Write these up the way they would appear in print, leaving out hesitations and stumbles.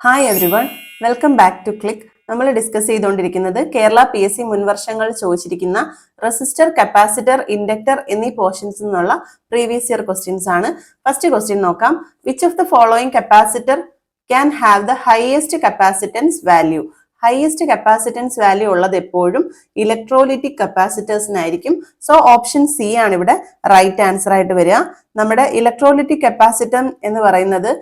Hi everyone, welcome back to Click. നമ്മൾ discuss ചെയ്തുകൊണ്ടിരിക്കുന്നത് Kerala PSC മുൻവർഷങ്ങൾ ചോദിച്ചിരിക്കുന്ന റെസിസ്റ്റർ, കപ്പാസിറ്റർ, ഇൻഡക്ടർ എന്നീ പോർഷൻസ് നിന്നുള്ള പ്രീവിയസ് ഇയർ ക്വസ്റ്റ്യൻസ് ആണ്. ഫസ്റ്റ് ക്വസ്റ്റ്യൻ നോക്കാം. Which of the following capacitor can have the highest capacitance value? Highest capacitance value ഉള്ളത് എപ്പോഴും ഇലക്ട്രോലിറ്റിക് കപ്പാസിറ്റേഴ്സിനായിരിക്കും. സോ ഓപ്ഷൻ സി ആണ് ഇവിടെ റൈറ്റ് ആൻസർ ആയിട്ട് വരിക. നമ്മുടെ ഇലക്ട്രോലിറ്റിക് കപ്പാസിറ്റർ എന്ന് പറയുന്നത്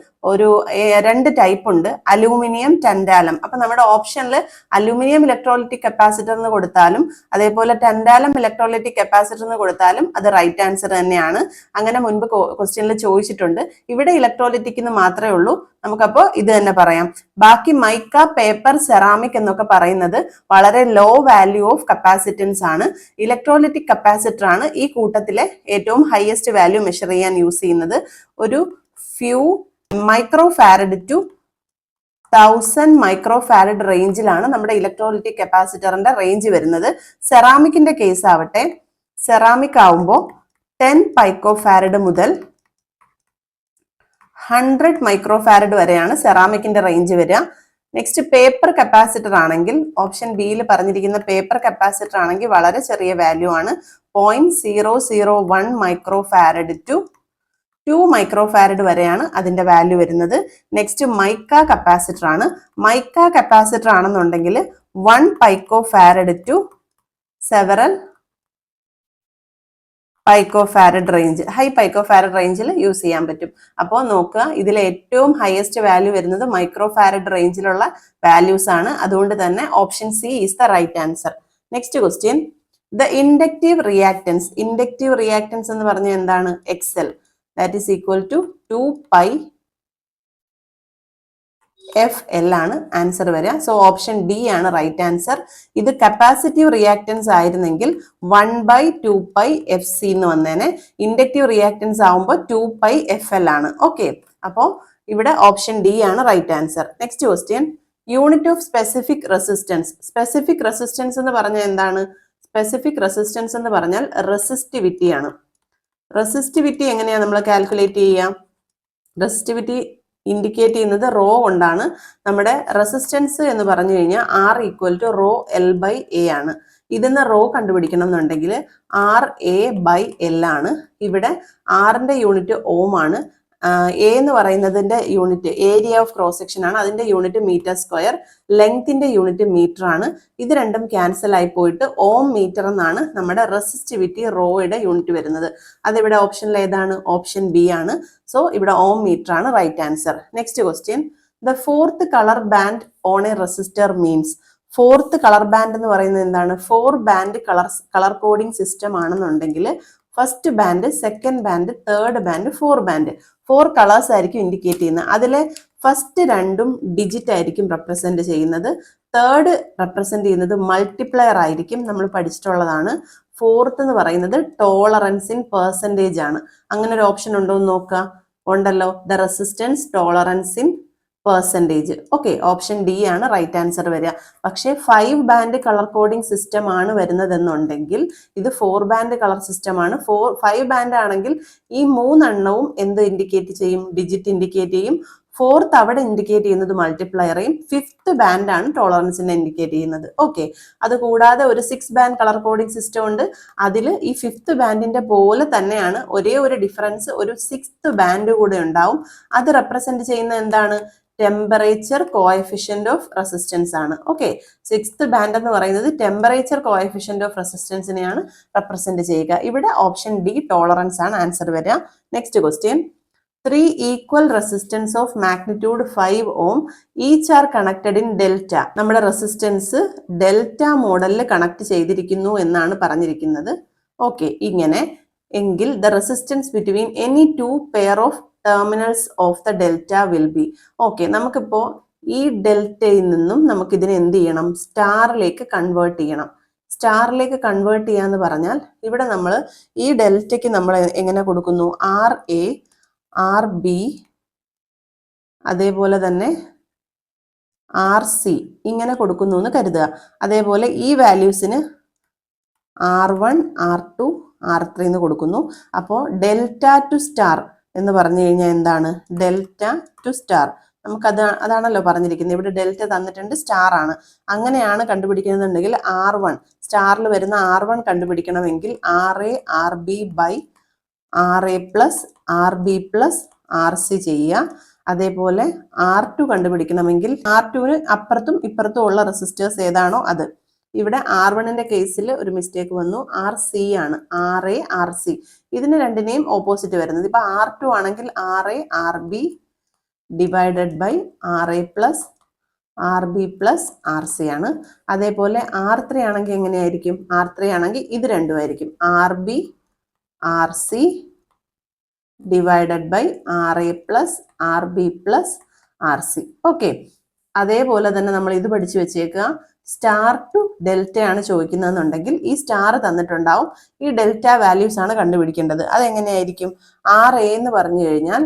രണ്ട് ടൈപ്പ് ഉണ്ട്, അലൂമിനിയം, ടെൻഡാലം. അപ്പൊ നമ്മുടെ ഓപ്ഷനിൽ അലൂമിനിയം ഇലക്ട്രോലിറ്റിക് കപ്പാസിറ്റർ എന്ന് കൊടുത്താലും അതേപോലെ ടെൻഡാലം ഇലക്ട്രോലിറ്റിക് കപ്പാസിറ്റർ എന്ന് കൊടുത്താലും അത് റൈറ്റ് ആൻസർ തന്നെയാണ്. അങ്ങനെ മുൻപ് ക്വസ്റ്റ്യനിൽ ചോദിച്ചിട്ടുണ്ട്. ഇവിടെ ഇലക്ട്രോലിറ്റിക് എന്ന് മാത്രമേ ഉള്ളൂ. നമുക്കപ്പോ ഇത് തന്നെ പറയാം. ബാക്കി മൈക്ക, പേപ്പർ, സെറാമിക് എന്നൊക്കെ പറയുന്നത് വളരെ ലോ വാല്യൂ ഓഫ് കപ്പാസിറ്റൻസ് ആണ്. ഇലക്ട്രോലിറ്റിക് കപ്പാസിറ്റർ ആണ് ഈ കൂട്ടത്തിലെ ഏറ്റവും ഹയസ്റ്റ് വാല്യൂ മെഷർ ചെയ്യാൻ യൂസ് ചെയ്യുന്നത്. ഒരു few micro farad to 1000 micro farad റേഞ്ചിലാണ് നമ്മുടെ ഇലക്ട്രോലിറ്റിക് കപ്പാസിറ്ററിന്റെ റേഞ്ച് വരുന്നത്. സെറാമിക്കിന്റെ കേസ് ആവട്ടെ, സെറാമിക് ആവുമ്പോൾ 10 പൈക്കോ ഫാരഡ് മുതൽ 100 മൈക്രോ ഫാരഡ് വരെയാണ് സെറാമിക്കിന്റെ റേഞ്ച് വരിക. നെക്സ്റ്റ് പേപ്പർ കപ്പാസിറ്റർ ആണെങ്കിൽ, ഓപ്ഷൻ ബിയിൽ പറഞ്ഞിരിക്കുന്ന പേപ്പർ കപ്പാസിറ്റർ ആണെങ്കിൽ വളരെ ചെറിയ വാല്യൂ ആണ്. 0.001 micro farad to 2 micro farad വരെയാണ് അതിന്റെ വാല്യൂ വരുന്നത്. നെക്സ്റ്റ് മൈക്ക കപ്പാസിറ്റർ ആണ്. മൈക്ക കപ്പാസിറ്റർ ആണെന്നുണ്ടെങ്കിൽ 1 pico farad to several pico farad range, high pico farad റേഞ്ചിൽ യൂസ് ചെയ്യാൻ പറ്റും. അപ്പോൾ നോക്കുക, ഇതിൽ ഏറ്റവും ഹയസ്റ്റ് വാല്യൂ വരുന്നത് മൈക്രോ ഫാരഡ് റേഞ്ചിലുള്ള വാല്യൂസ് ആണ്. അതുകൊണ്ട് തന്നെ option C is the right answer. Next question, the inductive reactance. Inductive reactance എന്ന് പറഞ്ഞാൽ എന്താണ്? XL, that is equal to 2 pi FL ആണ് ആൻസർ വരിക. സോ ഓപ്ഷൻ ഡി ആണ് റൈറ്റ് ആൻസർ. ഇത് കപ്പാസിറ്റീവ് റിയാക്ടൻസ് ആയിരുന്നെങ്കിൽ 1/2 പൈ FC എന്ന് വന്നേനെ. ഇൻഡക്റ്റീവ് റിയാക്ടൻസ് ആവുമ്പോൾ 2 പൈ FL ആണ്. ഓക്കെ, അപ്പോൾ ഇവിടെ ഓപ്ഷൻ ഡി ആണ് right answer. Next question, unit of specific resistance. Specific resistance എന്ന് പറഞ്ഞാൽ എന്താണ്? സ്പെസിഫിക് റെസിസ്റ്റൻസ് എന്ന് പറഞ്ഞാൽ റെസിസ്റ്റിവിറ്റി ആണ്. റെസിസ്റ്റിവിറ്റി എങ്ങനെയാണ് നമ്മൾ കാൽക്കുലേറ്റ് ചെയ്യുക? റെസിസ്റ്റിവിറ്റി ഇൻഡിക്കേറ്റ് ചെയ്യുന്നത് റോ കൊണ്ടാണ്. നമ്മുടെ റെസിസ്റ്റൻസ് എന്ന് പറഞ്ഞു കഴിഞ്ഞാൽ R equal to rho L/A ആണ്. ഇതിന്ന് റോ കണ്ടുപിടിക്കണം എന്നുണ്ടെങ്കിൽ RA/L ആണ്. ഇവിടെ ആറിന്റെ യൂണിറ്റ് ഓം ആണ്. എ എന്ന് പറയുന്നതിന്റെ unit area of cross section ആണ്. അതിന്റെ യൂണിറ്റ് മീറ്റർ സ്ക്വയർ. ലെങ്ത്തിന്റെ യൂണിറ്റ് മീറ്റർ ആണ്. ഇത് രണ്ടും ക്യാൻസൽ ആയി പോയിട്ട് ഓം മീറ്റർ എന്നാണ് നമ്മുടെ റെസിസ്റ്റിവിറ്റി റോയുടെ യൂണിറ്റ് വരുന്നത്. അതിവിടെ ഓപ്ഷനിൽ ഏതാണ്? ഓപ്ഷൻ ബി ആണ്. സോ ഇവിടെ ഓം മീറ്റർ ആണ് right answer. Next question, the fourth colour band on a resistor means. Fourth colour band എന്ന് പറയുന്നത് എന്താണ്? 4 ബാൻഡ് കളർ കോഡിംഗ് സിസ്റ്റം ആണെന്നുണ്ടെങ്കിൽ first band, second band, third band, 4 band, 4 colours ആയിരിക്കും indicate ചെയ്യുന്നത്. അതിലെ first രണ്ടും digit ആയിരിക്കും റെപ്രസെന്റ് ചെയ്യുന്നത്. തേർഡ് റെപ്രസെന്റ് ചെയ്യുന്നത് മൾട്ടിപ്ലയർ ആയിരിക്കും, നമ്മൾ പഠിച്ചിട്ടുള്ളതാണ്. ഫോർത്ത് എന്ന് പറയുന്നത് ടോളറൻസ് ഇൻ പെർസെൻറ്റേജ് ആണ്. അങ്ങനെ ഒരു ഓപ്ഷൻ ഉണ്ടോ എന്ന് നോക്കുക. ഉണ്ടല്ലോ, the resistance tolerance in percentage. Okay, option D ആണ് റൈറ്റ് ആൻസർ വരിക. പക്ഷേ 5 ബാൻഡ് കളർ കോഡിംഗ് സിസ്റ്റം ആണ് വരുന്നതെന്നുണ്ടെങ്കിൽ ഇത് 4 ബാൻഡ് കളർ സിസ്റ്റം ആണ്. 5 ബാൻഡ് ആണെങ്കിൽ ഈ 3 എണ്ണവും എന്ത് ഇൻഡിക്കേറ്റ് ചെയ്യും? ഡിജിറ്റ് ഇൻഡിക്കേറ്റ് ചെയ്യും. 4th അവിടെ ഇൻഡിക്കേറ്റ് ചെയ്യുന്നത് മൾട്ടിപ്ലയറേയും. 5th ബാൻഡ് ആണ് ടോളറൻസിനെ ഇൻഡിക്കേറ്റ് ചെയ്യുന്നത്. ഓക്കെ, അത് കൂടാതെ ഒരു 6 ബാൻഡ് കളർ കോഡിംഗ് സിസ്റ്റം ഉണ്ട്. അതിൽ ഈ 5th ബാൻഡിന്റെ പോലെ തന്നെയാണ്, ഒരേ ഒരു ഡിഫറൻസ്, ഒരു 6th ബാൻഡ് കൂടെ ഉണ്ടാവും. അത് റെപ്രസെന്റ് ചെയ്യുന്ന എന്താണ്? ടെമ്പറേച്ചർ കോഎഫിഷ്യന്റ് ഓഫ് റെസിസ്റ്റൻസ് ആണ്. ഓക്കെ, 6th ബാൻഡ് എന്ന് പറയുന്നത് ടെമ്പറേച്ചർ കോഎഫിഷ്യന്റ് ഓഫ് റെസിസ്റ്റൻസിനെയാണ് റെപ്രസെന്റ് ചെയ്യുക. ഇവിടെ ഓപ്ഷൻ ഡി ടോളറൻസ് ആണ് ആൻസർ വരിക. Next question, 3 equal resistance of magnitude 5 ohm each are connected in delta. നമ്മുടെ റെസിസ്റ്റൻസ് ഡെൽറ്റ മോഡലിൽ കണക്ട് ചെയ്തിരിക്കുന്നു എന്നാണ് പറഞ്ഞിരിക്കുന്നത്. ഓക്കെ, ഇങ്ങനെ എങ്കിൽ the resistance between any 2 pair of terminals of the delta will be. Okay, നമുക്കിപ്പോ ഈ ഡെൽറ്റയിൽ നിന്നും നമുക്ക് ഇതിനെ എന്ത് ചെയ്യണം? സ്റ്റാറിലേക്ക് കൺവേർട്ട് ചെയ്യണം. സ്റ്റാറിലേക്ക് കൺവേർട്ട് ചെയ്യാന്ന് പറഞ്ഞാൽ ഇവിടെ നമ്മൾ ഈ ഡെൽറ്റയ്ക്ക് നമ്മൾ എങ്ങനെ കൊടുക്കുന്നു? RA, RB, അതേപോലെ തന്നെ RC ഇങ്ങനെ കൊടുക്കുന്നു എന്ന് കരുതുക. അതേപോലെ ഈ വാല്യൂസിന് R1, R2, R3 എന്ന് കൊടുക്കുന്നു. അപ്പോൾ ഡെൽറ്റ ടു സ്റ്റാർ എന്ന് പറഞ്ഞു കഴിഞ്ഞാൽ എന്താണ്? ഡെൽറ്റ ടു സ്റ്റാർ അതാണല്ലോ പറഞ്ഞിരിക്കുന്നത്. ഇവിടെ ഡെൽറ്റ തന്നിട്ടുണ്ട്, സ്റ്റാർ ആണ്. അങ്ങനെയാണ് കണ്ടുപിടിക്കുന്നുണ്ടെങ്കിൽ R1 സ്റ്റാറിൽ വരുന്ന R1 കണ്ടുപിടിക്കണമെങ്കിൽ RA by RA plus RB plus RC ചെയ്യുക. അതേപോലെ R2 കണ്ടുപിടിക്കണമെങ്കിൽ R2ന് അപ്പുറത്തും ഇപ്പുറത്തും ഉള്ള റെസിസ്റ്റേഴ്സ് ഏതാണോ അത്. ഇവിടെ R1ന്റെ കേസിൽ ഒരു മിസ്റ്റേക്ക് വന്നു, RC ആണ്, RA RC. ഇതിന് രണ്ടിനെയും ഓപ്പോസിറ്റ് വരുന്നത്. ഇപ്പൊ R2 ആണെങ്കിൽ RB divided by RA plus RB plus RC ആണ്. അതേപോലെ R3 ആണെങ്കിൽ എങ്ങനെയായിരിക്കും? R3 ആണെങ്കിൽ ഇത് രണ്ടുമായിരിക്കും, RB RC divided by RA plus RB plus RC. Okay, അതേപോലെ തന്നെ നമ്മൾ ഇത് പഠിച്ചു വെച്ചേക്കുക. സ്റ്റാർ ടു ഡെൽറ്റ ആണ് ചോദിക്കുന്നതെന്നുണ്ടെങ്കിൽ ഈ സ്റ്റാർ തന്നിട്ടുണ്ടാവും, ഈ ഡെൽറ്റ വാല്യൂസ് ആണ് കണ്ടുപിടിക്കേണ്ടത്. അതെങ്ങനെയായിരിക്കും? RA എന്ന് പറഞ്ഞു കഴിഞ്ഞാൽ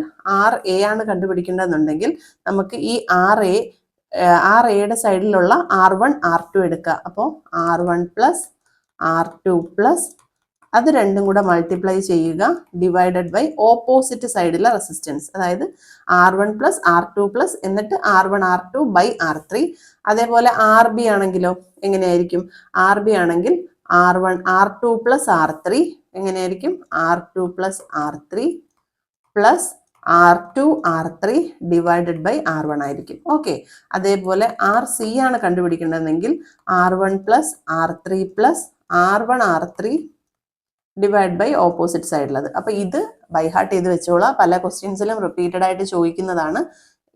RA ആണ് കണ്ടുപിടിക്കേണ്ടതെന്നുണ്ടെങ്കിൽ നമുക്ക് ഈ RAയുടെ സൈഡിലുള്ള R1 R2 എടുക്കുക. അപ്പോൾ R1 പ്ലസ് R2 പ്ലസ് അത് രണ്ടും കൂടെ മൾട്ടിപ്ലൈ ചെയ്യുക ഡിവൈഡഡ് ബൈ ഓപ്പോസിറ്റ് സൈഡിലെ റെസിസ്റ്റൻസ്, അതായത് R1 പ്ലസ് R2 പ്ലസ് എന്നിട്ട് R1 R2 ബൈ R3. അതേപോലെ RB ആണെങ്കിലോ എങ്ങനെയായിരിക്കും? RB ആണെങ്കിൽ R1 R2 പ്ലസ് R3 എങ്ങനെയായിരിക്കും? R2 plus R3 plus R2 R3 divided by R1 ആയിരിക്കും. ഓക്കെ, അതേപോലെ RC ആണ് കണ്ടുപിടിക്കേണ്ടതെങ്കിൽ R1 plus R3 plus R1 R3 divide by opposite സൈഡിലത്. അപ്പൊ ഇത് ബൈ ഹാർട്ട് ചെയ്ത് വെച്ചോളാം, പല ക്വസ്റ്റ്യൻസിലും റിപ്പീറ്റഡ് ആയിട്ട് ചോദിക്കുന്നതാണ്.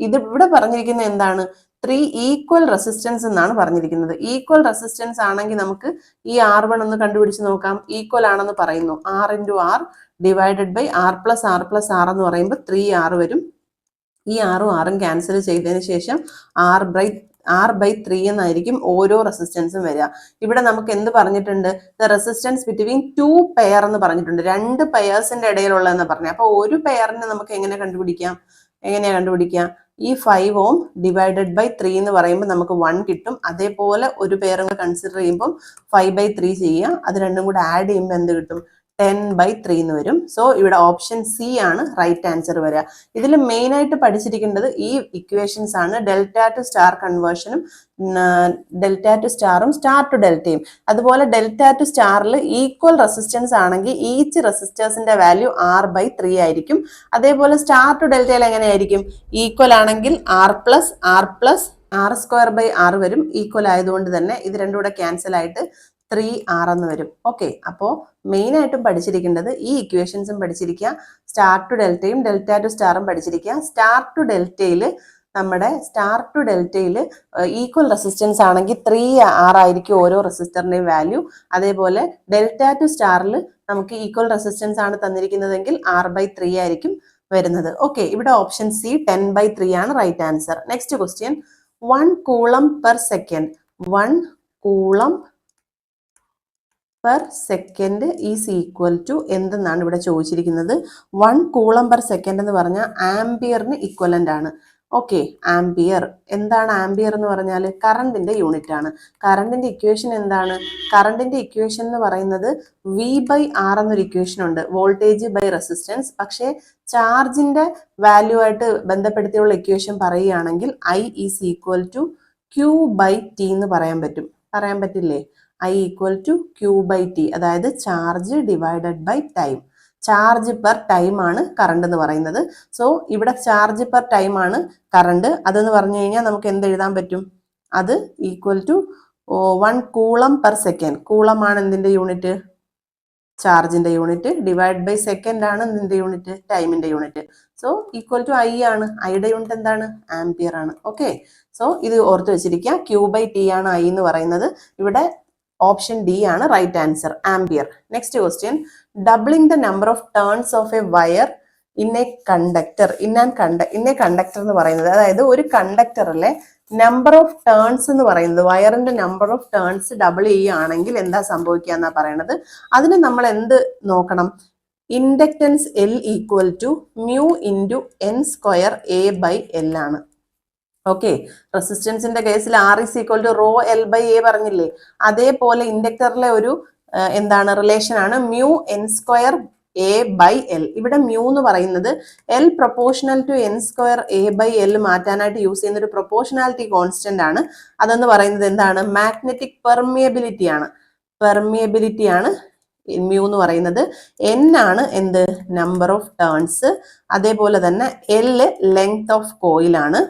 ഇത് ഇവിടെ പറഞ്ഞിരിക്കുന്നത് എന്താണ്? 3 ഈക്വൽ റെസിസ്റ്റൻസ് എന്നാണ് പറഞ്ഞിരിക്കുന്നത്. ഈക്വൽ റെസിസ്റ്റൻസ് ആണെങ്കിൽ നമുക്ക് ഈ R1 ഒന്ന് കണ്ടുപിടിച്ച് നോക്കാം. ഈക്വൽ ആണെന്ന് പറയുന്നു, R into R divided by R plus R എന്ന് പറയുമ്പോൾ 3R വരും. ഈ R ക്യാൻസൽ ചെയ്തതിന് ശേഷം R/3 എന്നായിരിക്കും ഓരോ റെസിസ്റ്റൻസും വരിക. ഇവിടെ നമുക്ക് എന്ത് പറഞ്ഞിട്ടുണ്ട്? ദ റെസിസ്റ്റൻസ് ബിറ്റ്വീൻ 2 പെയർ എന്ന് പറഞ്ഞിട്ടുണ്ട്, 2 പെയേഴ്സിന്റെ ഇടയിലുള്ളതെന്ന് പറഞ്ഞു. അപ്പൊ ഒരു പെയറിനെ നമുക്ക് എങ്ങനെയാ കണ്ടുപിടിക്കാം? ഈ 5 ohm ഡിവൈഡഡ് ബൈ 3 എന്ന് പറയുമ്പോൾ നമുക്ക് 1 കിട്ടും. അതേപോലെ ഒരു പെയർ കൺസിഡർ ചെയ്യുമ്പോൾ 5/3 ചെയ്യുക, അത് രണ്ടും കൂടെ ആഡ് ചെയ്യുമ്പോൾ എന്ത് കിട്ടും? 10/3 എന്ന് വരും. സോ ഇവിടെ ഓപ്ഷൻ സി ആണ് റൈറ്റ് ആൻസർ വരിക. ഇതിൽ മെയിൻ ആയിട്ട് പഠിച്ചിരിക്കേണ്ടത് ഈ ഇക്വേഷൻസ് ആണ്, ഡെൽറ്റ ടു സ്റ്റാർ കൺവേർഷനും ഡെൽറ്റ ടു സ്റ്റാറും സ്റ്റാർ ടു ഡെൽറ്റയും. അതുപോലെ ഡെൽറ്റ ടു സ്റ്റാറിൽ ഈക്വൽ റെസിസ്റ്റൻസ് ആണെങ്കിൽ ഈച്ച് റെസിസ്റ്റേഴ്സിന്റെ വാല്യൂ R/3 ആയിരിക്കും. അതേപോലെ സ്റ്റാർ ടു ഡെൽറ്റയിൽ എങ്ങനെയായിരിക്കും? ഈക്വൽ ആണെങ്കിൽ R+R+R² വരും. ഈക്വൽ ആയതുകൊണ്ട് തന്നെ ഇത് രണ്ടും കൂടെ ക്യാൻസൽ ആയിട്ട് 3R എന്ന് വരും. ഓക്കെ, അപ്പോൾ മെയിൻ ആയിട്ടും പഠിച്ചിരിക്കേണ്ടത് ഈ ഇക്വേഷൻസും പഠിച്ചിരിക്കുക, സ്റ്റാർ ടു ഡെൽറ്റയും ഡെൽറ്റ ടു സ്റ്റാറും പഠിച്ചിരിക്കുക. സ്റ്റാർ ടു ഡെൽറ്റയിൽ ഈക്വൽ റെസിസ്റ്റൻസ് ആണെങ്കിൽ 3R ആയിരിക്കും ഓരോ റെസിസ്റ്ററിന്റെയും വാല്യൂ. അതേപോലെ ഡെൽറ്റ ടു സ്റ്റാറിൽ നമുക്ക് ഈക്വൽ റെസിസ്റ്റൻസ് ആണ് തന്നിരിക്കുന്നതെങ്കിൽ R/3 ആയിരിക്കും വരുന്നത്. ഓക്കെ, ഇവിടെ ഓപ്ഷൻ സി 10/3 ആണ് right answer. Next question, 1 coulomb per second 1 coulomb per second is equal to എന്തെന്നാണ് ഇവിടെ ചോദിച്ചിരിക്കുന്നത്. 1 കൂളം പെർ സെക്കൻഡ് എന്ന് പറഞ്ഞാൽ ആംപിയറിന് ഇക്വലന്റ് ആണ്. ഓക്കെ, ആംപിയർ എന്താണ്? ആംപിയർ എന്ന് പറഞ്ഞാൽ കറണ്ടിന്റെ യൂണിറ്റ് ആണ്. കറണ്ടിന്റെ ഇക്വേഷൻ എന്താണ്? കറണ്ടിന്റെ ഇക്വേഷൻ എന്ന് പറയുന്നത് V/R എന്നൊരു ഇക്വേഷൻ ഉണ്ട്, വോൾട്ടേജ് ബൈ റെസിസ്റ്റൻസ്. പക്ഷേ ചാർജിന്റെ വാല്യൂ ആയിട്ട് ബന്ധപ്പെടുത്തിയുള്ള ഇക്വേഷൻ പറയുകയാണെങ്കിൽ I is equal to Q/T എന്ന് പറയാൻ പറ്റില്ലേ? I ഈക്വൽ ടു Q/T, അതായത് charge divided by time. Charge per time ആണ് കറണ്ട് എന്ന് പറയുന്നത്. സോ ഇവിടെ ചാർജ് പെർ ടൈം ആണ് കറണ്ട്. അതെന്ന് പറഞ്ഞു കഴിഞ്ഞാൽ നമുക്ക് എന്ത് എഴുതാൻ പറ്റും? അത് equal to 1 coulomb per second. Coulomb ആണ് എന്തിന്റെ യൂണിറ്റ്? ചാർജിന്റെ യൂണിറ്റ്. ഡിവൈഡ് ബൈ സെക്കൻഡ് ആണ് എന്തിന്റെ യൂണിറ്റ്? ടൈമിന്റെ unit. So equal to I ആണ്. ഐയുടെ യൂണിറ്റ് എന്താണ്? ആംപിയർ ആണ്. ഓക്കെ, സോ ഇത് ഓർത്ത് വെച്ചിരിക്കുക, Q/T ആണ് I എന്ന് പറയുന്നത്. ഇവിടെ ഓപ്ഷൻ ഡി ആണ് right answer, ampere. Next question, doubling the number of turns of a wire in a conductor എന്ന് പറയുന്നത്, അതായത് ഒരു കണ്ടക്ടറിലെ നമ്പർ ഓഫ് ടേൺസ് എന്ന് പറയുന്നത്, വയറിന്റെ നമ്പർ ഓഫ് ടേൺസ് ഡബിൾ ചെയ്യുകയാണെങ്കിൽ എന്താ സംഭവിക്കുക എന്നാ പറയണത്. അതിന് നമ്മൾ എന്ത് നോക്കണം? Inductance L equal to μ into N² A/L ആണ്. ഓക്കെ, റെസിസ്റ്റൻസിന്റെ കേസിൽ R is equal to ρL/A പറഞ്ഞില്ലേ, അതേപോലെ ഇൻഡക്ടറിലെ ഒരു എന്താണ് റിലേഷൻ ആണ് μ N² എ ബൈ എൽ. ഇവിടെ മ്യൂ എന്ന് പറയുന്നത് L proportional to N square A by L മാറ്റാനായിട്ട് യൂസ് ചെയ്യുന്ന ഒരു പ്രൊപ്പോർഷണാലിറ്റി കോൺസ്റ്റന്റ് ആണ്. അതെന്ന് പറയുന്നത് എന്താണ്? മാഗ്നറ്റിക് പെർമിയബിലിറ്റി ആണ്. പെർമിയബിലിറ്റി ആണ് മ്യൂ എന്ന് പറയുന്നത്. എൻ ആണ് എന്ത്? Number of turns. അതേപോലെ തന്നെ എൽ ലെങ്ത് ഓഫ് കോയിലാണ്.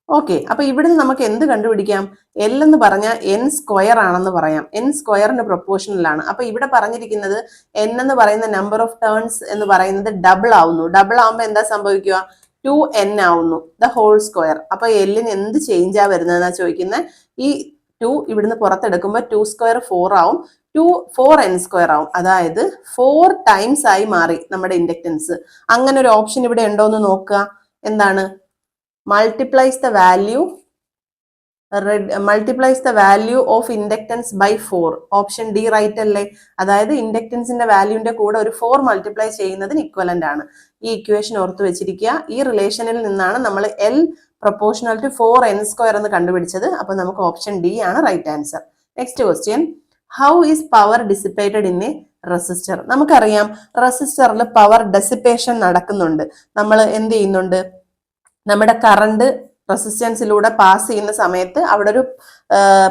ഓക്കെ, അപ്പൊ ഇവിടുന്ന് നമുക്ക് എന്ത് കണ്ടുപിടിക്കാം? എൽ എന്ന് പറഞ്ഞാൽ എൻ സ്ക്വയർ ആണെന്ന് പറയാം. എൻ സ്ക്വയറിന് പ്രൊപ്പോർഷണൽ ആണ്. അപ്പൊ ഇവിടെ പറഞ്ഞിരിക്കുന്നത് എൻ എന്ന് പറയുന്ന നമ്പർ ഓഫ് ടേൺസ് എന്ന് പറയുന്നത് ഡബിൾ ആവുന്നു. ഡബിൾ ആവുമ്പോൾ എന്താ സംഭവിക്കുക? 2n ആവുന്നു, ദ ഹോൾ സ്ക്വയർ. അപ്പൊ എല്ലിന് എന്ത് ചേഞ്ചാ വരുന്നതെന്നാ ചോദിക്കുന്നത്. ഈ 2 ഇവിടുന്ന് പുറത്തെടുക്കുമ്പോൾ 2 സ്ക്വയർ 4 ആവും, 4n സ്ക്വയർ ആവും. അതായത് 4 ടൈംസ് ആയി മാറി നമ്മുടെ ഇൻഡക്റ്റൻസ്. അങ്ങനെ ഒരു ഓപ്ഷൻ ഇവിടെ ഉണ്ടോ എന്ന് നോക്കുക. എന്താണ്? multiplies the value of inductance by 4. Option D right അല്ലേ? അതായത് ഇൻഡക്റ്റൻസിന്റെ വാല്യൂന്റെ കൂടെ ഒരു 4 മൾട്ടിപ്ലൈ ചെയ്യുന്നതിന് ഇക്വലന്റ് ആണ്. ഈ ഇക്വേഷൻ ഓർത്ത് വെച്ചിരിക്കുക. ഈ റിലേഷനിൽ നിന്നാണ് നമ്മൾ L proportional to 4n square എന്ന് കണ്ടുപിടിച്ചത്. അപ്പൊ നമുക്ക് ഓപ്ഷൻ ഡി ആണ് right answer. Next question, how is power dissipated in a resistor? നമുക്കറിയാം റെസിസ്റ്ററിൽ പവർ ഡെസിപ്പേഷൻ നടക്കുന്നുണ്ട്. നമ്മൾ എന്ത് ചെയ്യുന്നുണ്ട്? നമ്മുടെ കറണ്ട് റെസിസ്റ്റൻസിലൂടെ പാസ് ചെയ്യുന്ന സമയത്ത് അവിടെ ഒരു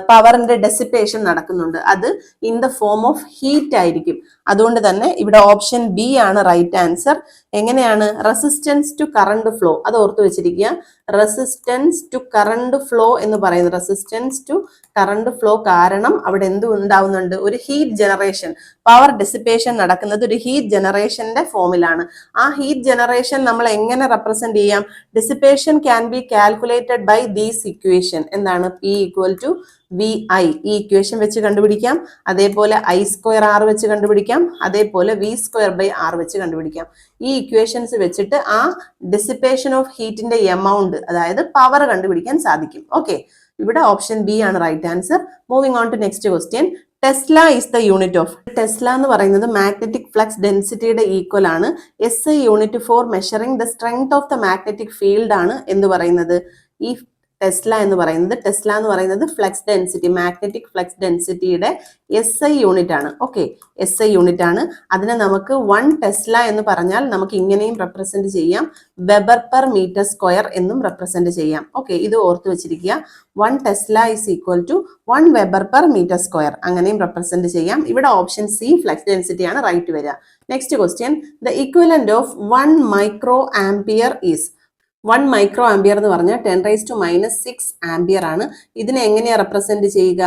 പവറിന്റെ ഡെസിപ്പേഷൻ നടക്കുന്നുണ്ട്. അത് in the form of heat ആയിരിക്കും. അതുകൊണ്ട് തന്നെ ഇവിടെ ഓപ്ഷൻ ബി ആണ് റൈറ്റ് ആൻസർ. എങ്ങനെയാണ്? Resistance to current flow. അത് ഓർത്ത് വെച്ചിരിക്കുക. റെസിസ്റ്റൻസ് ടു കറണ്ട് ഫ്ലോ എന്ന് പറയുന്നത്, റെസിസ്റ്റൻസ് ടു കറണ്ട് ഫ്ലോ കാരണം അവിടെ എന്ത് ഉണ്ടാവുന്നുണ്ട്? ഒരു ഹീറ്റ് ജനറേഷൻ. പവർ ഡെസിപ്പേഷൻ നടക്കുന്നത് ഒരു ഹീറ്റ് ജനറേഷന്റെ ഫോമിലാണ്. ആ ഹീറ്റ് ജനറേഷൻ നമ്മൾ എങ്ങനെ റെപ്രസെന്റ് ചെയ്യാം? Dissipation can be calculated by these equation. എന്താണ്? P equal to V I. ഈ ഇക്വേഷൻ വെച്ച് കണ്ടുപിടിക്കാം. അതേപോലെ ഐ സ്ക്വയർ ആർ വെച്ച് കണ്ടുപിടിക്കാം. അതേപോലെ വി സ്ക്വയർ ബൈ ആർ വെച്ച് കണ്ടുപിടിക്കാം. ഈ ഇക്വേഷൻസ് വെച്ചിട്ട് ആ ഡിസിപ്പേഷൻ ഓഫ് ഹീറ്റിന്റെ എമൗണ്ട്, അതായത് പവർ കണ്ടുപിടിക്കാൻ സാധിക്കും. ഓക്കെ, ഇവിടെ ഓപ്ഷൻ ബി ആണ് right answer. Moving on to next question. Tesla is the unit of. Tesla എന്ന് പറയുന്നത് മാഗ്നറ്റിക് ഫ്ലക്സ് ഡെൻസിറ്റിയുടെ ഈക്വൽ ആണ്. S I unit for measuring the strength of the magnetic field ആണ് എന്ന് പറയുന്നത്. ഈ ടെസ്ല എന്ന് പറയുന്നത് ഫ്ലക്സ് ഡെൻസിറ്റി, മാഗ്നറ്റിക് ഫ്ലക്സ് ഡെൻസിറ്റിയുടെ എസ് ഐ യൂണിറ്റ് ആണ്. ഓക്കെ, എസ് ഐ യൂണിറ്റ് ആണ്. അതിനെ നമുക്ക് 1 ടെസ്ല എന്ന് പറഞ്ഞാൽ നമുക്ക് ഇങ്ങനെയും റെപ്രസെന്റ് ചെയ്യാം, വെബർ പെർ മീറ്റർ സ്ക്വയർ എന്നും റെപ്രസെന്റ് ചെയ്യാം. ഓക്കെ, ഇത് ഓർത്ത് വെച്ചിരിക്കുക. 1 tesla is equal to 1 weber per metre square, അങ്ങനെയും റെപ്രസെന്റ് ചെയ്യാം. ഇവിടെ ഓപ്ഷൻ സി ഫ്ലക്സ് ഡെൻസിറ്റി ആണ് റൈറ്റ് വരിക. Next question, the equivalent of 1 micro ampere is. 1 micro ampere എന്ന് പറഞ്ഞാൽ 10⁻⁻6 ആംപിയർ ആണ്. ഇതിനെ എങ്ങനെയാ റെപ്രസെന്റ് ചെയ്യുക?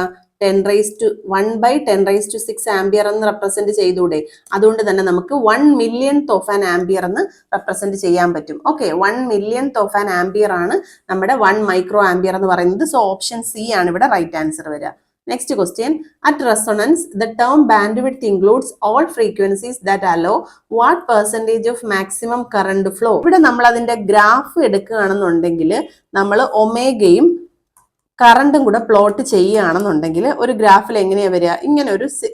1/10⁻6 ആംപിയർ എന്ന് റെപ്രസെന്റ് ചെയ്തൂടെ? അതുകൊണ്ട് തന്നെ നമുക്ക് 1 millionth ഓഫ് ആൻ ആംപിയർ എന്ന് റെപ്രസെന്റ് ചെയ്യാൻ പറ്റും. Okay, 1 millionth of an ampere ആണ് നമ്മുടെ 1 മൈക്രോ ആംപിയർ എന്ന് പറയുന്നത്. സോ ഓപ്ഷൻ സി ആണ് ഇവിടെ റൈറ്റ് ആൻസർ വരിക. Next question, at resonance, the term bandwidth includes all frequencies that allow what percentage of maximum current flow? ഇവിടെ നമ്മൾ അതിന്റെ ഗ്രാഫ് എടുക്കുകയാണെന്നുണ്ടെങ്കിൽ നമ്മൾ ഒമേഗയും കറണ്ടും കൂടെ പ്ലോട്ട് ചെയ്യുകയാണെന്നുണ്ടെങ്കിൽ ഒരു ഗ്രാഫിൽ എങ്ങനെയാ വരിക?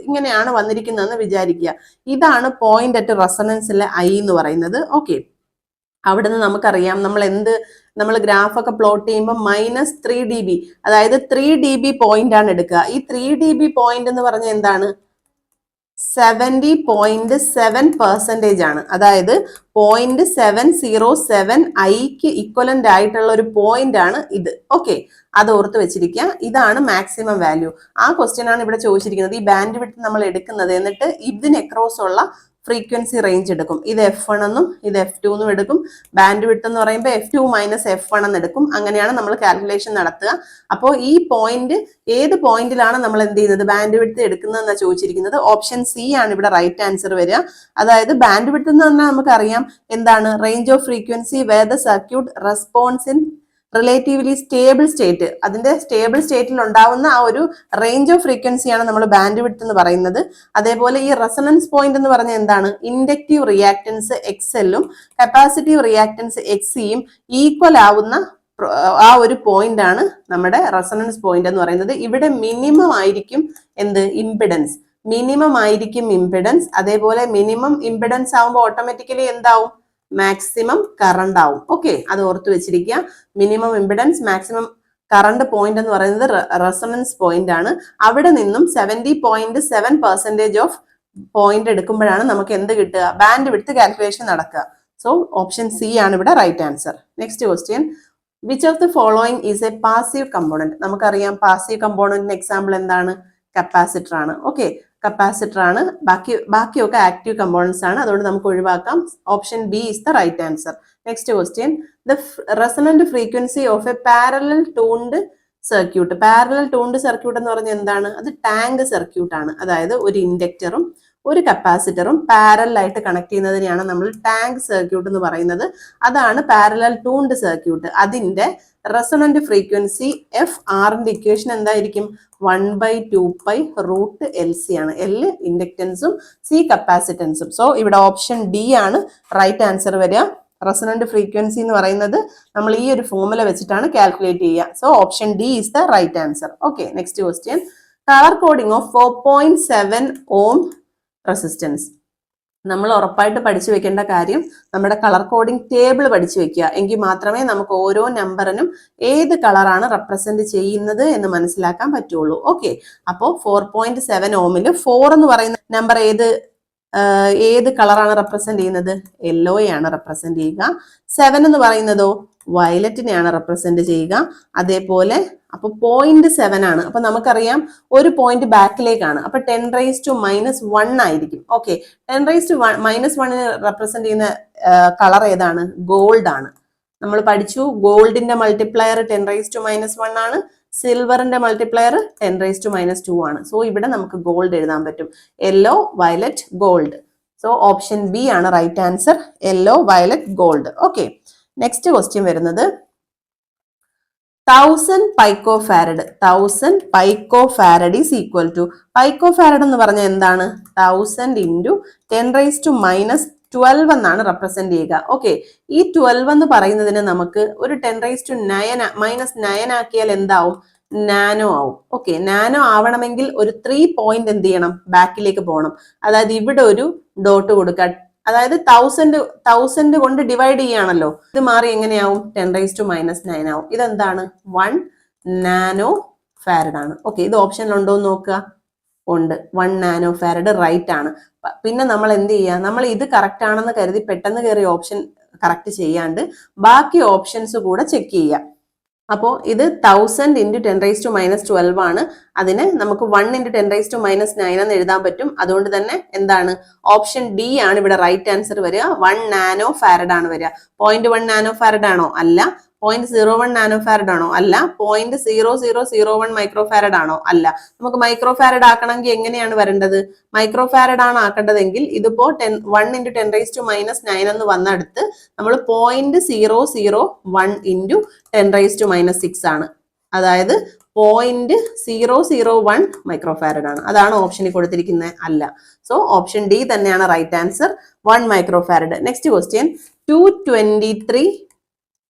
ഇങ്ങനെയാണ് വന്നിരിക്കുന്നതെന്ന് വിചാരിക്കുക. ഇതാണ് പോയിന്റ് അറ്റ് റെസണൻസിലെ ഐ എന്ന് പറയുന്നത്. ഓക്കെ, അവിടെ നിന്ന് നമുക്കറിയാം നമ്മൾ ഗ്രാഫൊക്കെ പ്ലോട്ട് ചെയ്യുമ്പോൾ -3 dB, അതായത് 3 dB പോയിന്റ് ആണ് എടുക്കുക. ഈ 3 dB പോയിന്റ് എന്ന് പറഞ്ഞാൽ എന്താണ്? 70.7% ആണ്. അതായത് 0.707 ഐക്ക് ഇക്വലന്റ് ആയിട്ടുള്ള ഒരു പോയിന്റ് ആണ് ഇത്. ഓക്കെ, അത് ഓർത്ത് വെച്ചിരിക്കുക. ഇതാണ് മാക്സിമം വാല്യൂ. ആ ക്വസ്റ്റ്യൻ ആണ് ഇവിടെ ചോദിച്ചിരിക്കുന്നത്. ഈ ബാൻഡ് വിഡ്ത്ത് നമ്മൾ എടുക്കുന്നത്, എന്നിട്ട് ഇതിന് അക്രോസ് ഉള്ള ഫ്രീക്വൻസി റേഞ്ച് എടുക്കും. ഇത് F1 എന്നും ഇത് F2 എന്നും എടുക്കും. ബാൻഡ് വിഡ്ത്ത് എന്ന് പറയുമ്പോൾ F2 - F1 എന്ന് എടുക്കും. അങ്ങനെയാണ് നമ്മൾ കാൽക്കുലേഷൻ നടത്തുക. അപ്പോൾ ഈ പോയിന്റ് ഏത് പോയിന്റിലാണ് നമ്മൾ എന്ത് ചെയ്യുന്നത്? ബാൻഡ് വിഡ്ത്ത് എടുക്കുന്നതെന്നാണ് ചോദിച്ചിരിക്കുന്നത്. ഓപ്ഷൻ സി ആണ് ഇവിടെ റൈറ്റ് ആൻസർ വരിക. അതായത് ബാൻഡ് വിഡ്ത്ത് എന്ന് പറഞ്ഞാൽ നമുക്കറിയാം എന്താണ്? Range of frequency where the circuit response in relatively stable state. അതിന്റെ സ്റ്റേബിൾ സ്റ്റേറ്റിൽ ഉണ്ടാവുന്ന ആ ഒരു റേഞ്ച് ഓഫ് ഫ്രീക്വൻസിയാണ് നമ്മൾ ബാൻഡ് വിഡ്ത്ത് എന്ന് പറയുന്നത്. അതേപോലെ ഈ റെസൊണൻസ് പോയിന്റ് എന്ന് പറഞ്ഞാൽ എന്താണ്? ഇൻഡക്റ്റീവ് റിയാക്ടൻസ് XL-ഉം കപ്പാസിറ്റീവ് റിയാക്ടൻസ് XC-യും ഈക്വൽ ആവുന്ന ആ ഒരു പോയിന്റ് ആണ് നമ്മുടെ റെസൊണൻസ് പോയിന്റ് എന്ന് പറയുന്നത്. ഇവിടെ മിനിമം ആയിരിക്കും എന്ത്? ഇംപിഡൻസ്. മിനിമം ആയിരിക്കും ഇംപിഡൻസ്. അതേപോലെ മിനിമം ഇംപിഡൻസ് ആവുമ്പോൾ ഓട്ടോമാറ്റിക്കലി എന്താവും? മാക്സിമം കറണ്ട് ആവും. ഓക്കെ, അത് ഓർത്ത് വെച്ചിരിക്കുക. Minimum impedance, maximum current point എന്ന് പറയുന്നത് റെസൊണൻസ് പോയിന്റ് ആണ്. അവിടെ നിന്നും 70.7% ഓഫ് പോയിന്റ് എടുക്കുമ്പോഴാണ് നമുക്ക് എന്ത് കിട്ടുക, ബാൻഡ് വിഡ്ത്ത് കാൽക്കുലേഷൻ നടക്കുക. സോ ഓപ്ഷൻ സി ആണ് ഇവിടെ right answer. Next question, which of the following is a passive component? നമുക്കറിയാം പാസീവ് കമ്പോണന്റിന് എക്സാമ്പിൾ എന്താണ്, കപ്പാസിറ്റർ ആണ്. ഓക്കെ, കപ്പാസിറ്റർ ആണ്. ബാക്കിയൊക്കെ ആക്റ്റീവ് കമ്പോണൻസ് ആണ്, അതുകൊണ്ട് നമുക്ക് ഒഴിവാക്കാം. Option B is the right answer. Next question, the resonant frequency of a parallel tuned circuit. Parallel tuned circuit എന്ന് പറഞ്ഞാൽ എന്താണ്, അത് ടാങ്ക് സർക്യൂട്ട് ആണ്. അതായത് ഒരു ഇൻഡക്ടറും ഒരു കപ്പാസിറ്ററും പാരലായിട്ട് കണക്ട് ചെയ്യുന്നതിനെയാണ് നമ്മൾ ടാങ്ക് സർക്യൂട്ട് എന്ന് പറയുന്നത്. അതാണ് പാരലൽ ട്യൂൺഡ് സർക്യൂട്ട്. അതിന്റെ റെസൊണന്റ് ഫ്രീക്വൻസി എഫ് ആറിന്റെ ഇക്വേഷൻ എന്തായിരിക്കും, 1/2π√LC ആണ്. L ഇൻഡക്റ്റൻസും സി കപ്പാസിറ്റൻസും. സോ ഇവിടെ ഓപ്ഷൻ ഡി ആണ് റൈറ്റ് ആൻസർ വരിക. റെസൊണന്റ് ഫ്രീക്വൻസി എന്ന് പറയുന്നത് നമ്മൾ ഈ ഒരു ഫോർമുല വെച്ചിട്ടാണ് കാൽക്കുലേറ്റ് ചെയ്യുക. So option D is the right answer. Okay, next question, colour coding of 4.7 ohm resistance. നമ്മൾ ഉറപ്പായിട്ട് പഠിച്ചു വെക്കേണ്ട കാര്യം നമ്മുടെ കളർ കോഡിംഗ് ടേബിൾ പഠിച്ചു വെക്കുക. എങ്കിൽ മാത്രമേ നമുക്ക് ഓരോ നമ്പറിനും ഏത് കളറാണ് റെപ്രസെന്റ് ചെയ്യുന്നത് എന്ന് മനസ്സിലാക്കാൻ പറ്റുള്ളൂ. ഓക്കെ, അപ്പോൾ 4.7 ഓമിൽ 4 എന്ന് പറയുന്ന നമ്പർ ഏത് കളറാണ് റെപ്രസെന്റ് ചെയ്യുന്നത്, യെല്ലോയാണ് റെപ്രസെന്റ് ചെയ്യുക. 7 എന്ന് പറയുന്നതോ വയലറ്റിനെയാണ് റെപ്രസെന്റ് ചെയ്യുക. അതേപോലെ അപ്പൊ 0.7 ആണ്. അപ്പൊ നമുക്കറിയാം ഒരു പോയിന്റ് ബാക്കിലേക്കാണ്. അപ്പൊ 10⁻⁻1 ആയിരിക്കും. ഓക്കെ, 10⁻⁻1 റെപ്രസെന്റ് ചെയ്യുന്ന കളർ ഏതാണ്, ഗോൾഡ് ആണ്. നമ്മൾ പഠിച്ചു ഗോൾഡിന്റെ മൾട്ടിപ്ലയർ 10⁻⁻1 ആണ്, സിൽവറിന്റെ മൾട്ടിപ്ലയർ 10⁻⁻2 ആണ്. സോ ഇവിടെ നമുക്ക് ഗോൾഡ് എഴുതാൻ പറ്റും, yellow violet gold. So option B ആണ് right answer, yellow violet gold. Okay, next question വരുന്നത് 1000 picofarad. 1000 picofarad is equal to, picofarad എന്ന് പറഞ്ഞാൽ എന്താണ്, 1000 × 10⁻12 എന്നാണ് റെപ്രസെന്റ് ചെയ്യുക. ഓക്കെ, ഈ 12 എന്ന് പറയുന്നതിന് നമുക്ക് ഒരു 10⁻9 ആക്കിയാൽ എന്താവും, നാനോ ആവും. ഓക്കെ, നാനോ ആവണമെങ്കിൽ ഒരു 3 പോയിന്റ് എന്ത് ചെയ്യണം, ബാക്കിലേക്ക് പോകണം. അതായത് ഇവിടെ ഒരു ഡോട്ട് കൊടുക്കുക. അതായത് 1000 കൊണ്ട് ഡിവൈഡ് ചെയ്യുകയാണല്ലോ, ഇത് മാറി എങ്ങനെയാവും, 10⁻9 ആവും. ഇതെന്താണ്, 1 നാനോ ഫാരഡ് ആണ്. ഓക്കെ, ഇത് ഓപ്ഷനിൽ ഉണ്ടോ എന്ന് നോക്കുക. ഉണ്ട്, 1 നാനോ ഫാരഡ് റൈറ്റ് ആണ്. പിന്നെ നമ്മൾ എന്ത് ചെയ്യുക, നമ്മൾ ഇത് കറക്റ്റ് ആണെന്ന് കരുതി പെട്ടെന്ന് കയറി ഓപ്ഷൻ കറക്റ്റ് ചെയ്യാണ്ട് ബാക്കി ഓപ്ഷൻസ് കൂടെ ചെക്ക് ചെയ്യുക. അപ്പോൾ ഇത് 1000 × 10⁻12 ആണ്. അതിന് നമുക്ക് 1 × 10⁻9 എന്ന് എഴുതാൻ പറ്റും. അതുകൊണ്ട് തന്നെ എന്താണ്, ഓപ്ഷൻ ഡി ആണ് ഇവിടെ റൈറ്റ് ആൻസർ വരിക. 1 നാനോ ഫാരഡ് ആണ് വരിക. 0.1 നാനോ ഫാരഡ് ആണോ, അല്ല. 0.01 നാനോ ഫാരഡ് ആണോ, അല്ല. 0.0001 മൈക്രോ ഫാരഡ് ആണോ, അല്ല. നമുക്ക് മൈക്രോ ഫാരഡ് ആക്കണമെങ്കിൽ എങ്ങനെയാണ് വരേണ്ടത്, മൈക്രോ ഫാരഡ് ആണ് ആക്കേണ്ടതെങ്കിൽ ഇതിപ്പോ 1 × 10⁻9 എന്ന് വന്നെടുത്ത് നമ്മൾ 0.001 × 10⁻6 ആണ്. അതായത് 0.001 മൈക്രോ ഫാരഡ് ആണ്. അതാണ് ഓപ്ഷനിൽ കൊടുത്തിരിക്കുന്നത്, അല്ല. സോ ഓപ്ഷൻ ഡി തന്നെയാണ് right answer, 1 micro farad. Next question, 223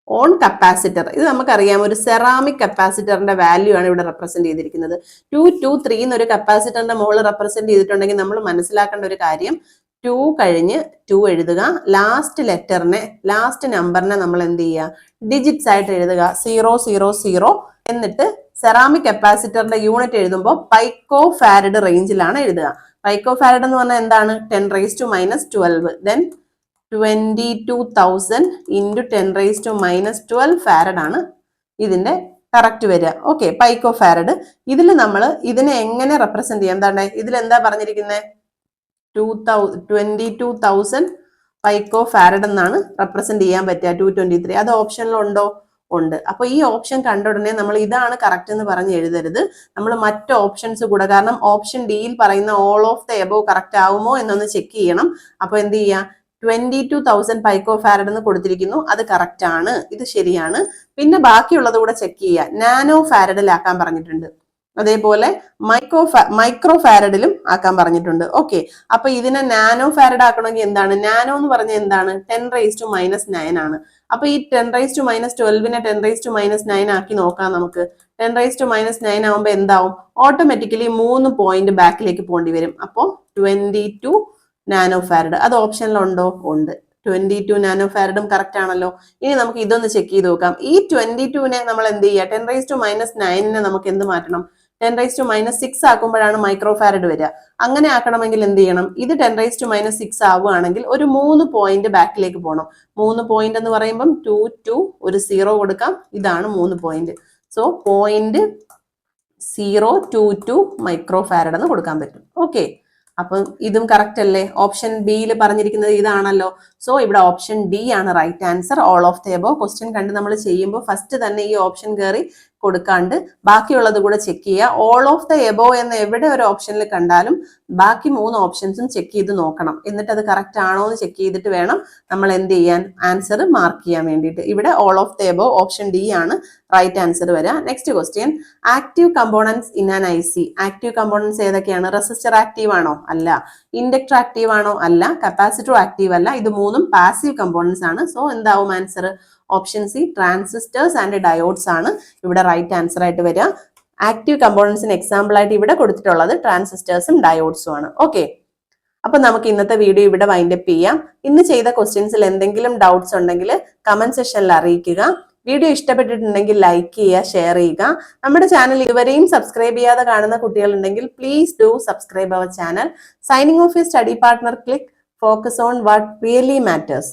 on capacitor. ഇത് നമുക്കറിയാം, ഒരു സെറാമിക് കപ്പാസിറ്ററിന്റെ വാല്യൂ ആണ് ഇവിടെ റെപ്രസെന്റ് ചെയ്തിരിക്കുന്നത്. 223 എന്നൊരു കപ്പാസിറ്ററിന്റെ മുകളിൽ റെപ്രസെന്റ് ചെയ്തിട്ടുണ്ടെങ്കിൽ നമ്മൾ മനസ്സിലാക്കേണ്ട ഒരു കാര്യം, 2 കഴിഞ്ഞ് 2 എഴുതുക, ലാസ്റ്റ് നമ്പറിനെ നമ്മൾ എന്ത് ചെയ്യുക, ഡിജിറ്റ്സ് ആയിട്ട് എഴുതുക, 000. എന്നിട്ട് സെറാമിക് കപ്പാസിറ്ററിന്റെ യൂണിറ്റ് എഴുതുമ്പോൾ പൈക്കോ ഫാരഡ് റേഞ്ചിലാണ് എഴുതുക. പൈക്കോ ഫാരഡ് എന്ന് പറഞ്ഞാൽ എന്താണ്, 10⁻12. ദെൻ 22,000 × 10⁻12 ഫാരഡ് ആണ് ഇതിന്റെ കറക്റ്റ് വരിക. Okay, പൈക്കോ farad. ഇതിനെ എങ്ങനെ റെപ്രസെന്റ് ചെയ്യാം, എന്താണ് ഇതിൽ എന്താ പറഞ്ഞിരിക്കുന്നത്, 22,000 പൈക്കോ ഫാരഡ് എന്നാണ് റെപ്രസെന്റ് ചെയ്യാൻ പറ്റുക. 223 അത് ഓപ്ഷനിൽ ഉണ്ടോ, ഉണ്ട്. അപ്പൊ ഈ ഓപ്ഷൻ കണ്ട ഉടനെ നമ്മൾ ഇതാണ് കറക്റ്റ് എന്ന് പറഞ്ഞ് എഴുതരുത്. നമ്മൾ മറ്റ് ഓപ്ഷൻസ് കൂടെ, കാരണം ഓപ്ഷൻ ഡിയിൽ പറയുന്ന all of the above correct ആവുമോ എന്നൊന്ന് ചെക്ക് ചെയ്യണം. അപ്പൊ എന്ത് ചെയ്യുക, 22,000 പൈക്കോ ഫാരഡ് എന്ന് കൊടുത്തിരിക്കുന്നു, അത് കറക്റ്റ് ആണ്, ഇത് ശരിയാണ്. പിന്നെ ബാക്കിയുള്ളത് കൂടെ ചെക്ക് ചെയ്യുക. നാനോ ഫാരഡിലാക്കാൻ പറഞ്ഞിട്ടുണ്ട്, അതേപോലെ മൈക്രോ ഫാരഡിലും ആക്കാൻ പറഞ്ഞിട്ടുണ്ട്. ഓക്കെ, അപ്പൊ ഇതിനെ നാനോ ഫാരഡ് ആക്കണമെങ്കിൽ എന്താണ്, നാനോ എന്ന് പറഞ്ഞാൽ എന്താണ്, 10⁻⁻9 ആണ്. അപ്പൊ ഈ 10⁻12നെ 10⁻⁻9 ആക്കി നോക്കാം നമുക്ക്. 10⁻⁻9 ആവുമ്പോ എന്താവും, ഓട്ടോമാറ്റിക്കലി 3 പോയിന്റ് ബാക്കിലേക്ക് പോകേണ്ടി വരും. അപ്പോ 22 നാനോ ഫാരഡ്. അത് ഓപ്ഷനിലുണ്ടോ, ഉണ്ട്. 22 നാനോ ഫാരഡും കറക്റ്റ് ആണല്ലോ. ഇനി നമുക്ക് ഇതൊന്ന് ചെക്ക് ചെയ്ത് നോക്കാം. ഈ 22നെ നമ്മൾ എന്ത് ചെയ്യുക, 10⁻⁻9നെ നമുക്ക് എന്ത് മാറ്റണം, 10⁻6 ആക്കുമ്പോഴാണ് മൈക്രോ ഫാരഡ് വരിക. അങ്ങനെ ആക്കണമെങ്കിൽ എന്ത് ചെയ്യണം? ഇത് 10⁻6 ആവുകയാണെങ്കിൽ ഒരു 3 പോയിന്റ് ബാക്കിലേക്ക് പോകണം. 3 പോയിന്റ് എന്ന് പറയുമ്പം 2 2 ഒരു 0 കൊടുക്കാം. ഇതാണ് 3 പോയിന്റ്. സോ 0.022 മൈക്രോ ഫാരഡ് എന്ന് കൊടുക്കാൻ പറ്റും. ഓക്കെ, അപ്പം ഇതും കറക്റ്റ് അല്ലേ? ഓപ്ഷൻ ബിയിൽ പറഞ്ഞിരിക്കുന്നത് ഇതാണല്ലോ. സോ ഇവിടെ ഓപ്ഷൻ ഡി ആണ് right answer. All of the above. Question കണ്ട് നമ്മൾ ചെയ്യുമ്പോൾ ഫസ്റ്റ് തന്നെ ഈ ഓപ്ഷൻ കയറി കൊടുക്കാണ്ട് ബാക്കിയുള്ളത് കൂടെ ചെക്ക് ചെയ്യുക. ഓൾ ഓഫ് ദ എബോവ് എന്ന് എവിടെ ഒരു ഓപ്ഷനിൽ കണ്ടാലും ബാക്കി 3 ഓപ്ഷൻസും ചെക്ക് ചെയ്ത് നോക്കണം. എന്നിട്ട് അത് കറക്റ്റ് ആണോ എന്ന് ചെക്ക് ചെയ്തിട്ട് വേണം നമ്മൾ എന്ത് ചെയ്യാൻ? ആൻസർ മാർക്ക് ചെയ്യാൻ വേണ്ടിയിട്ട്. ഇവിടെ all of the above option D ആണ് റൈറ്റ് ആൻസർ വരിക. Next question, active components in an IC. Active components ഏതൊക്കെയാണ്? റെസിസ്റ്റർ ആക്റ്റീവ് ആണോ? അല്ല. ഇൻഡക്ടർ ആക്റ്റീവ് ആണോ? അല്ല. കപ്പാസിറ്റർ ആക്റ്റീവ് അല്ല. ഇത് മൂന്നും പാസീവ് കമ്പോണൻസ് ആണ്. സോ എന്താവും answer? Option C, transistors and diodes ആണ് ഇവിടെ റൈറ്റ് ആൻസർ ആയിട്ട് വരിക. ആക്റ്റീവ് കമ്പോണൻസിന് എക്സാമ്പിൾ ആയിട്ട് ഇവിടെ കൊടുത്തിട്ടുള്ളത് ട്രാൻസിസ്റ്റേഴ്സും ഡയോഡ്സും ആണ്. ഓക്കെ, അപ്പൊ നമുക്ക് ഇന്നത്തെ വീഡിയോ ഇവിടെ വൈൻഡപ്പ് ചെയ്യാം. ഇന്ന് ചെയ്ത ക്വസ്റ്റ്യൻസിൽ എന്തെങ്കിലും ഡൗട്ട്സ് ഉണ്ടെങ്കിൽ കമന്റ് സെക്ഷനിൽ അറിയിക്കുക. വീഡിയോ ഇഷ്ടപ്പെട്ടിട്ടുണ്ടെങ്കിൽ ലൈക്ക് ചെയ്യുക, ഷെയർ ചെയ്യുക. നമ്മുടെ ചാനൽ ഇതുവരെയും സബ്സ്ക്രൈബ് ചെയ്യാതെ കാണുന്ന കുട്ടികളുണ്ടെങ്കിൽ please do subscribe our channel. Signing off your study partner. Click focus on what really matters.